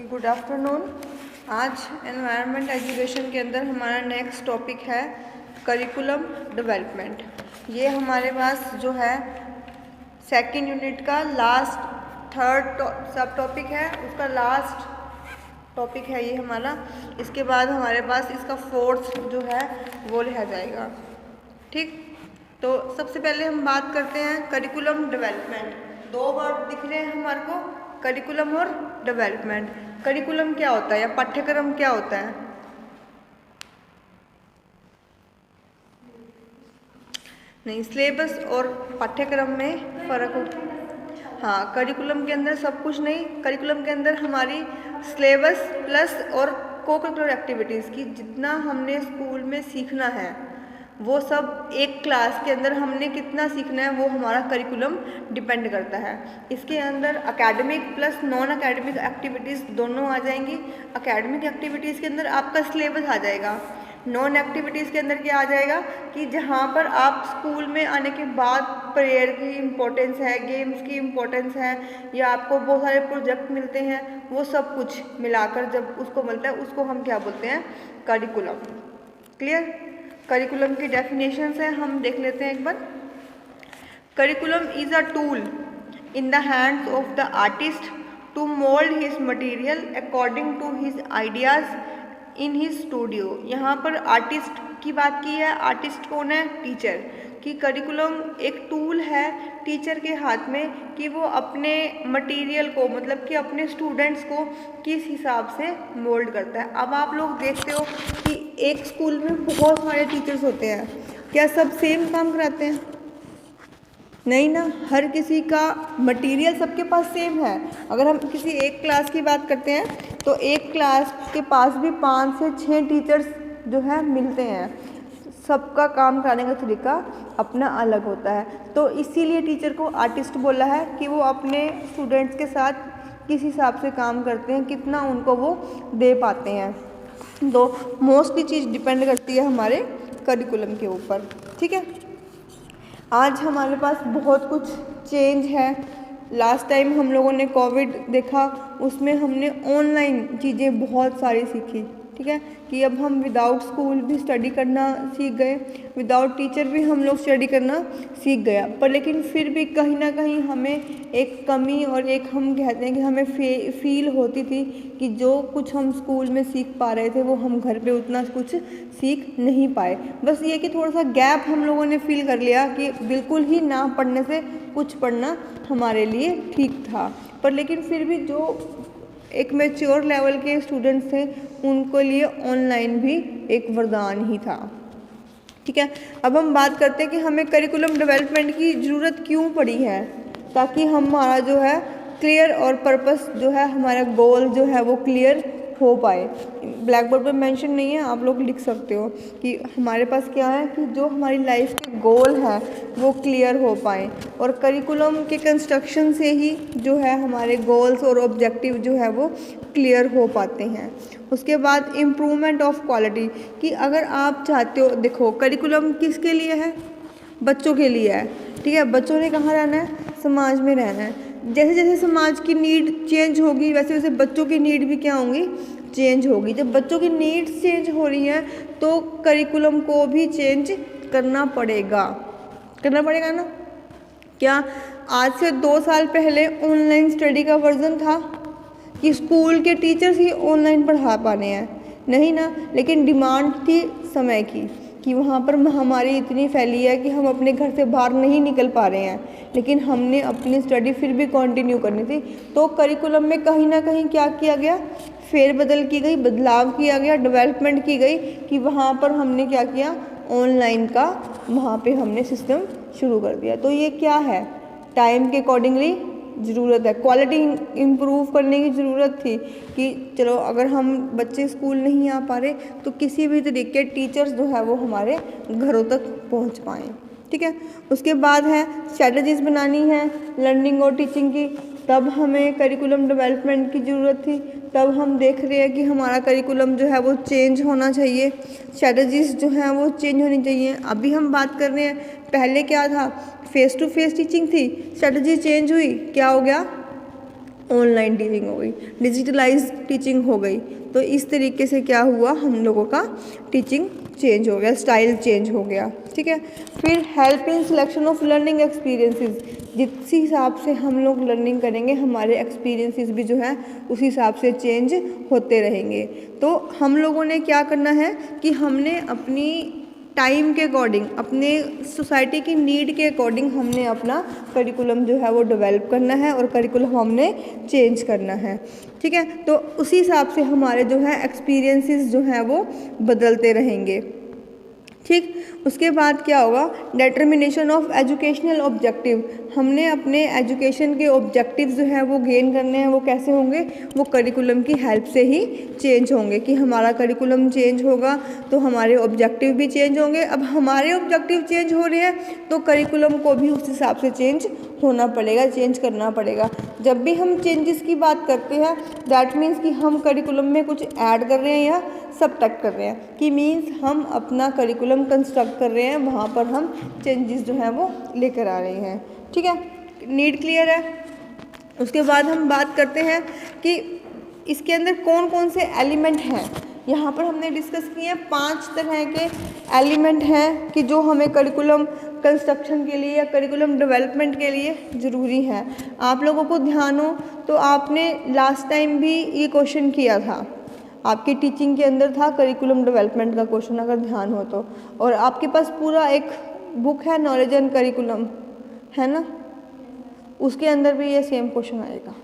Good afternoon. आज environment education के अंदर हमारा नेक्स्ट टॉपिक है करिकुलम डेवलपमेंट। ये हमारे पास जो है सेकंड यूनिट का लास्ट थर्ड सब टॉपिक है, उसका लास्ट टॉपिक है ये हमारा। इसके बाद हमारे पास इसका फोर्थ जो है वो रह जाएगा। ठीक, तो सबसे पहले हम बात करते हैं करिकुलम डेवलपमेंट। दो वर्ड दिख रहे हैं हमारे को, करिकुलम और डेवलपमेंट। करिकुलम क्या होता है या पाठ्यक्रम क्या होता है? नहीं, सिलेबस और पाठ्यक्रम में फ़र्क हो। हाँ, करिकुलम के अंदर सब कुछ नहीं, करिकुलम के अंदर हमारी सिलेबस प्लस और को-करिकुलर एक्टिविटीज़ की जितना हमने स्कूल में सीखना है वो सब एक क्लास के अंदर हमने कितना सीखना है वो हमारा करिकुलम डिपेंड करता है। इसके अंदर academic plus non academic activities दोनों आ जाएंगी। एकेडमिक एक्टिविटीज़ के अंदर आपका सिलेबस आ जाएगा, नॉन एक्टिविटीज़ के अंदर क्या आ जाएगा कि जहाँ पर आप स्कूल में आने के बाद प्रेयर की इम्पोर्टेंस है, गेम्स की इम्पोर्टेंस है, या आपको बहुत सारे प्रोजेक्ट मिलते हैं, वो सब कुछ मिलाकर जब उसको मिलता है उसको हम क्या बोलते हैं? करिकुलम। क्लियर? करिकुलम की डेफिनेशंस है, हम देख लेते हैं एक बार। Curriculum is a tool in the hands of the artist to mould his material according to his ideas in his studio. यहाँ पर आर्टिस्ट की बात की है। आर्टिस्ट कौन है? टीचर। कि करिकुलम एक टूल है टीचर के हाथ में कि वो अपने मटेरियल को, मतलब कि अपने स्टूडेंट्स को किस हिसाब से मोल्ड करता है। अब आप लोग देखते हो कि एक स्कूल में बहुत सारे टीचर्स होते हैं, क्या सब सेम काम कराते हैं? नहीं ना, हर किसी का मटेरियल सबके पास सेम है। अगर हम किसी एक क्लास की बात करते हैं तो एक क्लास के पास भी 5 से 6 टीचर्स जो है मिलते हैं। सबका काम कराने का तरीका अपना अलग होता है, तो इसीलिए टीचर को आर्टिस्ट बोला है कि वो अपने स्टूडेंट्स के साथ किस हिसाब से काम करते हैं, कितना उनको वो दे पाते हैं। तो मोस्टली चीज़ डिपेंड करती है हमारे करिकुलम के ऊपर। ठीक है, आज हमारे पास बहुत कुछ चेंज है। लास्ट टाइम हम लोगों ने कोविड देखा, उसमें हमने ऑनलाइन चीज़ें बहुत सारी सीखी। ठीक है, कि अब हम विदाउट स्कूल भी स्टडी करना सीख गए, विदाउट टीचर भी हम लोग स्टडी करना सीख गया। पर लेकिन फिर भी कहीं ना कहीं हमें एक कमी और एक हम कहते हैं कि हमें फील होती थी कि जो कुछ हम स्कूल में सीख पा रहे थे वो हम घर पे उतना कुछ सीख नहीं पाए। बस ये कि थोड़ा सा गैप हम लोगों ने फील कर लिया कि बिल्कुल ही ना पढ़ने से कुछ पढ़ना हमारे लिए ठीक था। पर लेकिन फिर भी जो एक मैच्योर लेवल के स्टूडेंट्स थे उनको लिए ऑनलाइन भी एक वरदान ही था। ठीक है, अब हम बात करते हैं कि हमें करिकुलम डेवलपमेंट की ज़रूरत क्यों पड़ी है, ताकि हमारा जो है क्लियर और पर्पस जो है, हमारा गोल जो है वो क्लियर हो पाए। ब्लैक बोर्ड पर मेंशन नहीं है, आप लोग लिख सकते हो कि हमारे पास क्या है कि जो हमारी लाइफ के गोल हैं वो क्लियर हो पाए, और करिकुलम के कंस्ट्रक्शन से ही जो है हमारे गोल्स और ऑब्जेक्टिव जो है वो क्लियर हो पाते हैं। उसके बाद इम्प्रूवमेंट ऑफ क्वालिटी, कि अगर आप चाहते हो, देखो करिकुलम किसके लिए है? बच्चों के लिए है। ठीक है, बच्चों ने कहाँ रहना है? समाज में रहना है। जैसे जैसे समाज की नीड चेंज होगी वैसे वैसे बच्चों की नीड भी क्या होंगी? चेंज होगी। जब बच्चों की नीड्स चेंज हो रही हैं तो करिकुलम को भी चेंज करना पड़ेगा ना। क्या आज से 2 साल पहले ऑनलाइन स्टडी का वर्जन था कि स्कूल के टीचर्स ही ऑनलाइन पढ़ा पाने हैं? नहीं ना, लेकिन डिमांड थी समय की कि वहाँ पर महामारी इतनी फैली है कि हम अपने घर से बाहर नहीं निकल पा रहे हैं, लेकिन हमने अपनी स्टडी फिर भी कंटिन्यू करनी थी। तो करिकुलम में कहीं ना कहीं क्या किया गया? फेरबदल की गई, बदलाव किया गया, डेवलपमेंट की गई कि वहाँ पर हमने क्या किया? ऑनलाइन का वहाँ पे हमने सिस्टम शुरू कर दिया। तो ये क्या है? टाइम के अकॉर्डिंगली ज़रूरत है, क्वालिटी इम्प्रूव करने की ज़रूरत थी कि चलो अगर हम बच्चे स्कूल नहीं आ पा रहे तो किसी भी तरीके टीचर्स जो है वो हमारे घरों तक पहुंच पाएँ। ठीक है, उसके बाद है स्ट्रैटेजीज बनानी है लर्निंग और टीचिंग की, तब हमें करिकुलम डेवलपमेंट की ज़रूरत थी। तब हम देख रहे हैं कि हमारा करिकुलम जो है वो चेंज होना चाहिए, स्ट्रैटेजीज जो हैं वो चेंज होनी चाहिए। अभी हम बात कर रहे हैं, पहले क्या था? फेस टू फेस टीचिंग थी, स्ट्रैटेजी चेंज हुई, क्या हो गया? ऑनलाइन टीचिंग हो गई, डिजिटलाइज टीचिंग हो गई। तो इस तरीके से क्या हुआ, हम लोगों का टीचिंग चेंज हो गया, स्टाइल चेंज हो गया। ठीक है, फिर help in selection of learning experiences, जिस हिसाब से हम लोग लर्निंग करेंगे हमारे एक्सपीरियंसेस भी जो है उस हिसाब से चेंज होते रहेंगे। तो हम लोगों ने क्या करना है कि हमने अपनी टाइम के अकॉर्डिंग, अपने सोसाइटी की नीड के अकॉर्डिंग हमने अपना करिकुलम जो है वो डेवलप करना है और करिकुलम हमने चेंज करना है। ठीक है, तो उसी हिसाब से हमारे जो है एक्सपीरियंसेस जो हैं वो बदलते रहेंगे। ठीक, उसके बाद क्या होगा, डिटर्मिनेशन ऑफ एजुकेशनल ऑब्जेक्टिव, हमने अपने एजुकेशन के ऑब्जेक्टिव्स जो है वो गेन करने हैं। वो कैसे होंगे, वो करिकुलम की हेल्प से ही चेंज होंगे कि हमारा करिकुलम चेंज होगा तो हमारे ऑब्जेक्टिव भी चेंज होंगे। अब हमारे ऑब्जेक्टिव चेंज हो रहे हैं तो करिकुलम को भी उस हिसाब से चेंज होना पड़ेगा, चेंज करना पड़ेगा। जब भी हम चेंजेस की बात करते हैं दैट मीन्स कि हम करिकुलम में कुछ ऐड कर रहे हैं या सबट्रैक्ट कर रहे हैं, कि मीन्स हम अपना करिकुलम कंस्ट्रक्ट कर रहे हैं, वहाँ पर हम चेंजेस जो हैं वो लेकर आ रहे हैं। ठीक है, नीड क्लियर है। उसके बाद हम बात करते हैं कि इसके अंदर कौन कौन से एलिमेंट हैं। यहाँ पर हमने डिस्कस किए हैं 5 तरह के एलिमेंट हैं कि जो हमें करिकुलम कंस्ट्रक्शन के लिए या करिकुलम डेवलपमेंट के लिए ज़रूरी है। आप लोगों को ध्यान हो तो आपने लास्ट टाइम भी ये क्वेश्चन किया था, आपकी टीचिंग के अंदर था करिकुलम डेवलपमेंट का क्वेश्चन, अगर ध्यान हो तो। और आपके पास पूरा एक बुक है नॉलेज एंड करिकुलम, है ना, उसके अंदर भी ये सेम क्वेश्चन आएगा।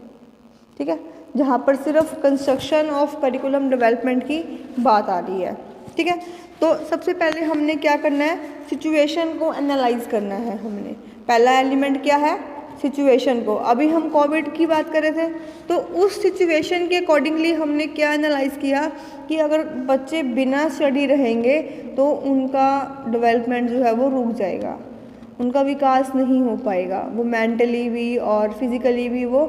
ठीक है, जहाँ पर सिर्फ कंस्ट्रक्शन ऑफ करिकुलम डेवलपमेंट की बात आ रही है। ठीक है, तो सबसे पहले हमने क्या करना है, सिचुएशन को एनालाइज करना है। हमने पहला एलिमेंट क्या है, सिचुएशन को। अभी हम कोविड की बात कर रहे थे तो उस सिचुएशन के अकॉर्डिंगली हमने क्या एनालाइज किया कि अगर बच्चे बिना स्टडी रहेंगे तो उनका डेवलपमेंट जो है वो रुक जाएगा, उनका विकास नहीं हो पाएगा, वो मेंटली भी और फिजिकली भी वो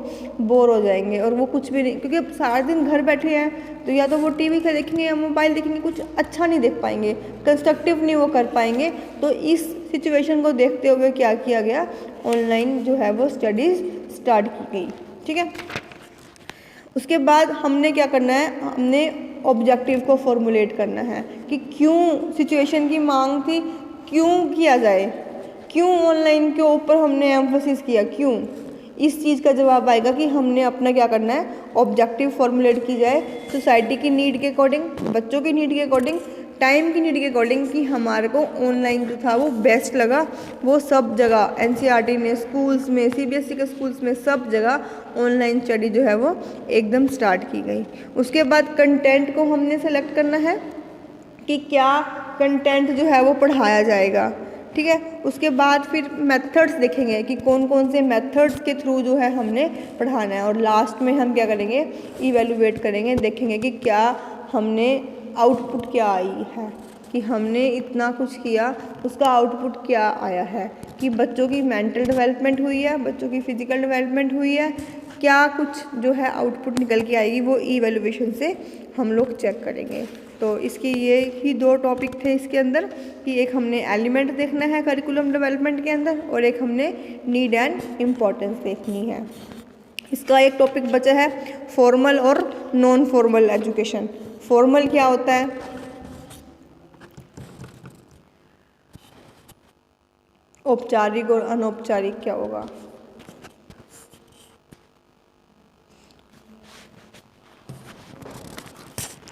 बोर हो जाएंगे और वो कुछ भी नहीं, क्योंकि अब सारा दिन घर बैठे हैं तो या तो वो टीवी का देखेंगे या मोबाइल देखेंगे, कुछ अच्छा नहीं देख पाएंगे, कंस्ट्रक्टिव नहीं वो कर पाएंगे। तो इस सिचुएशन को देखते हुए क्या किया गया, ऑनलाइन जो है वो स्टडीज़ स्टार्ट की गई। ठीक है, उसके बाद हमने क्या करना है, हमने ऑब्जेक्टिव को फॉर्मुलेट करना है कि क्यों सिचुएशन की मांग थी, क्यों किया जाए, क्यों ऑनलाइन के ऊपर हमने एम्फोसिस किया, क्यों। इस चीज़ का जवाब आएगा कि हमने अपना क्या करना है, ऑब्जेक्टिव फॉर्मुलेट की जाए सोसाइटी की नीड के अकॉर्डिंग, बच्चों की नीड के अकॉर्डिंग, टाइम की नीड के अकॉर्डिंग, कि हमारे को ऑनलाइन जो था वो बेस्ट लगा। वो सब जगह एनसीईआरटी में, स्कूल्स में, सीबीएसई के स्कूल्स में, सब जगह ऑनलाइन स्टडी जो है वो एकदम स्टार्ट की गई। उसके बाद कंटेंट को हमने सेलेक्ट करना है कि क्या कंटेंट जो है वो पढ़ाया जाएगा। ठीक है, उसके बाद फिर मेथड्स देखेंगे कि कौन कौन से मेथड्स के थ्रू जो है हमने पढ़ाना है। और लास्ट में हम क्या करेंगे, इवेलुएट करेंगे, देखेंगे कि क्या हमने आउटपुट क्या आई है, कि हमने इतना कुछ किया उसका आउटपुट क्या आया है, कि बच्चों की मेंटल डेवलपमेंट हुई है, बच्चों की फिजिकल डेवलपमेंट हुई है, क्या कुछ जो है आउटपुट निकल के आएगी, वो इवेलुएशन से हम लोग चेक करेंगे। तो इसकी ये ही 2 टॉपिक थे इसके अंदर, कि एक हमने एलिमेंट देखना है करिकुलम डेवलपमेंट के अंदर और एक हमने नीड एंड इम्पोर्टेंस देखनी है। इसका एक टॉपिक बचा है फॉर्मल और नॉन फॉर्मल एजुकेशन। फॉर्मल क्या होता है, औपचारिक, और अनौपचारिक क्या होगा।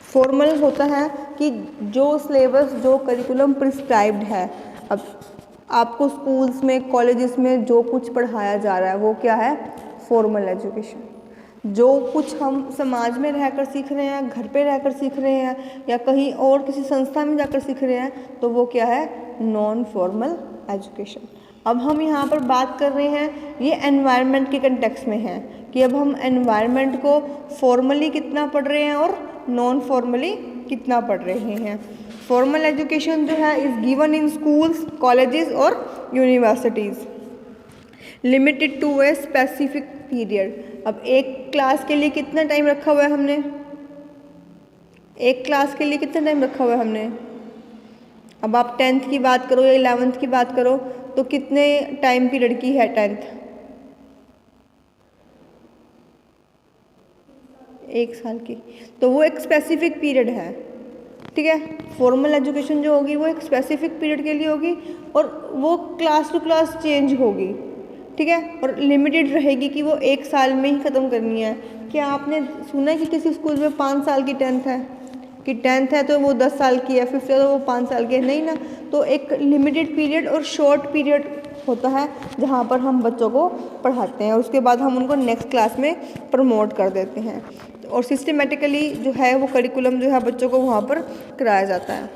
फॉर्मल होता है कि जो सिलेबस, जो करिकुलम प्रिस्क्राइब्ड है, अब आपको स्कूल्स में, कॉलेजेस में जो कुछ पढ़ाया जा रहा है वो क्या है, फॉर्मल एजुकेशन। जो कुछ हम समाज में रहकर सीख रहे हैं, घर पे रहकर सीख रहे हैं या कहीं और किसी संस्था में जाकर सीख रहे हैं, तो वो क्या है, नॉन फॉर्मल एजुकेशन। अब हम यहाँ पर बात कर रहे हैं, ये एनवायरनमेंट के कंटेक्स्ट में है कि अब हम एनवायरनमेंट को फॉर्मली कितना पढ़ रहे हैं और नॉन फॉर्मली कितना पढ़ रहे हैं। फॉर्मल एजुकेशन जो है is given in schools, colleges और universities, limited to a specific period. अब एक क्लास के लिए कितना टाइम रखा हुआ है हमने, एक क्लास के लिए कितना टाइम रखा हुआ है हमने। अब आप 10th की बात करो या 11th की बात करो तो कितने टाइम पीरियड की है 10th, 1 साल की, तो वो एक स्पेसिफिक पीरियड है, ठीक है। फॉर्मल एजुकेशन जो होगी वो एक स्पेसिफिक पीरियड के लिए होगी और वो क्लास टू क्लास चेंज होगी, ठीक है, और लिमिटेड रहेगी कि वो 1 साल में ही ख़त्म करनी है। क्या आपने सुना है कि किसी स्कूल में 5 साल की 10th है, कि 10th है तो वो 10 साल की है, 5th है तो वो 5 साल की है, नहीं ना। तो एक लिमिटेड पीरियड और शॉर्ट पीरियड होता है जहाँ पर हम बच्चों को पढ़ाते हैं, उसके बाद हम उनको नेक्स्ट क्लास में प्रमोट कर देते हैं और सिस्टमेटिकली जो है वो करिकुलम जो है बच्चों को वहाँ पर कराया जाता है।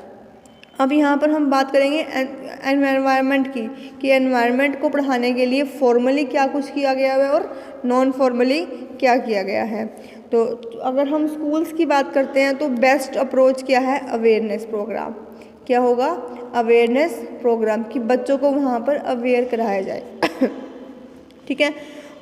अब यहाँ पर हम बात करेंगे एनवायरनमेंट की, कि एनवायरनमेंट को पढ़ाने के लिए फॉर्मली क्या कुछ किया गया है और नॉन फॉर्मली क्या किया गया है। तो अगर हम स्कूल्स की बात करते हैं तो बेस्ट अप्रोच क्या है, अवेयरनेस प्रोग्राम। क्या होगा, अवेयरनेस प्रोग्राम, कि बच्चों को वहाँ पर अवेयर कराया जाए ठीक है।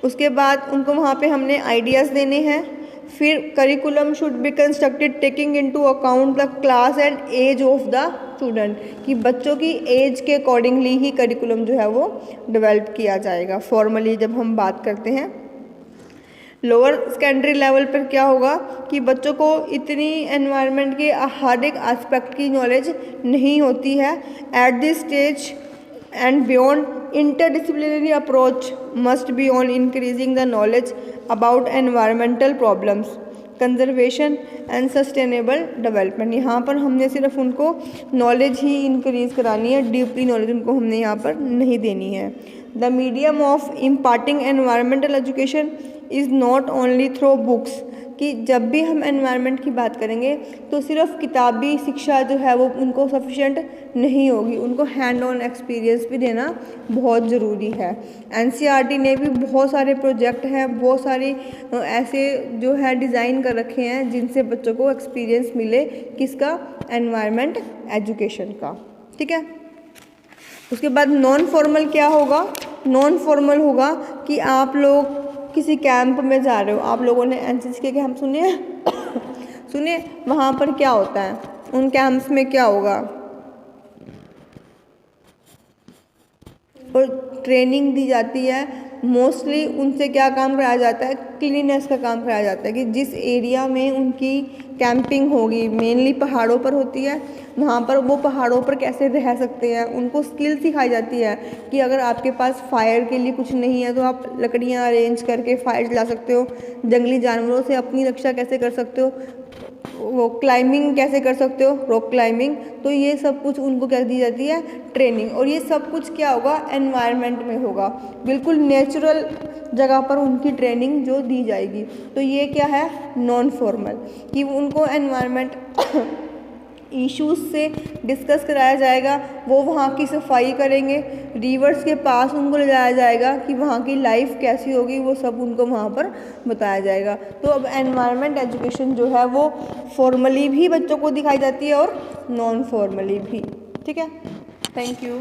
उसके बाद उनको वहाँ पे हमने आइडियाज़ देने हैं। फिर curriculum should be constructed taking into account the class and age of the student, कि बच्चों की एज के अकॉर्डिंगली ही करिकुलम जो है वो डेवलप किया जाएगा। फॉर्मली जब हम बात करते हैं लोअर सेकेंडरी लेवल पर क्या होगा कि बच्चों को इतनी एनवायरनमेंट के हर एक एस्पेक्ट की नॉलेज नहीं होती है। At this stage and beyond interdisciplinary approach must be on increasing the knowledge about environmental problems, conservation and sustainable development. यहाँ पर हमने सिर्फ उनको नॉलेज ही इंक्रीज करानी है, डीपली नॉलेज उनको हमने यहाँ पर नहीं देनी है। The medium of imparting environmental education is not only through books, कि जब भी हम एनवायरनमेंट की बात करेंगे तो सिर्फ किताबी शिक्षा जो है वो उनको सफिशेंट नहीं होगी, उनको हैंड ऑन एक्सपीरियंस भी देना बहुत ज़रूरी है। एनसीईआरटी ने भी बहुत सारे प्रोजेक्ट हैं, बहुत सारी ऐसे जो है डिज़ाइन कर रखे हैं जिनसे बच्चों को एक्सपीरियंस मिले किसका, एनवायरनमेंट एजुकेशन का, ठीक है। उसके बाद नॉन फॉर्मल क्या होगा, नॉन फॉर्मल होगा कि आप लोग किसी कैंप में जा रहे हो, आप लोगों ने एनसीसी के कैंप सुने सुने, वहाँ पर क्या होता है, उन कैंप्स में क्या होगा, और ट्रेनिंग दी जाती है। मोस्टली उनसे क्या काम कराया जाता है, क्लीनिनेस का काम कराया जाता है, कि जिस एरिया में उनकी कैंपिंग होगी, मेनली पहाड़ों पर होती है, वहाँ पर वो पहाड़ों पर कैसे रह सकते हैं, उनको स्किल सिखाई जाती है कि अगर आपके पास फायर के लिए कुछ नहीं है तो आप लकड़ियाँ अरेंज करके फायर जला सकते हो, जंगली जानवरों से अपनी रक्षा कैसे कर सकते हो, वो क्लाइंबिंग कैसे कर सकते हो, रॉक क्लाइंबिंग। तो ये सब कुछ उनको क्या दी जाती है, ट्रेनिंग। और ये सब कुछ क्या होगा, एनवायरनमेंट में होगा, बिल्कुल नेचुरल जगह पर उनकी ट्रेनिंग जो दी जाएगी। तो ये क्या है, नॉन फॉर्मल, कि उनको एनवायरनमेंट इश्यूज से डिस्कस कराया जाएगा, वो वहाँ की सफाई करेंगे, रिवर्स के पास उनको ले जाया जाएगा कि वहाँ की लाइफ कैसी होगी, वो सब उनको वहाँ पर बताया जाएगा। तो अब एनवायरनमेंट एजुकेशन जो है वो फॉर्मली भी बच्चों को दिखाई जाती है और नॉन फॉर्मली भी, ठीक है। Thank you.